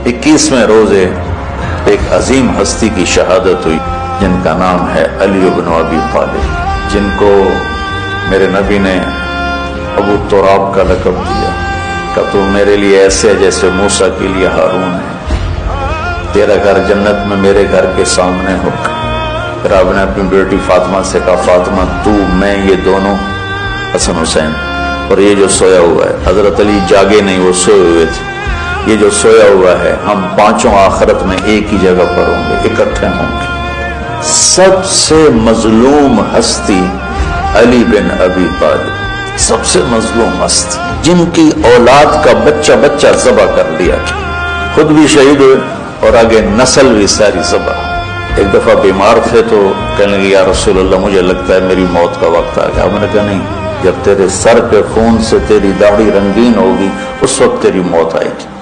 21वें रोज़े एक अजीम हस्ती की शहादत हुई जिनका नाम है अली इब्न अबी तालिब, जिनको मेरे नबी ने अबू तुराब का लक़ब दिया कि तू मेरे लिए ऐसे है जैसे मूसा के लिए हारून है, तेरा घर जन्नत में मेरे घर के सामने हो। फिर आपने अपनी बेटी फातिमा से कहा, फातिमा तू मैं ये दोनों हसन हुसैन, और ये जो सोया हुआ है, हजरत अली जागे नहीं, वो सोए हुए थे, ये जो सोया हुआ है हम पांचों आखिरत में एक ही जगह पर होंगे, इकट्ठे होंगे। सबसे मजलूम हस्ती अली बिन अबी तालिब, सबसे मजलूम हस्ती, जिनकी औलाद का बच्चा बच्चा ज़बह कर दिया, खुद भी शहीद हुए और आगे नस्ल भी सारी ज़बह। एक दफ़ा बीमार थे तो कहने लगे, या रसूल अल्लाह मुझे लगता है मेरी मौत का वक्त आ गया। मैंने कहा नहीं, जब तेरे सर के खून से तेरी दाढ़ी रंगीन होगी उस वक्त तेरी मौत आएगी।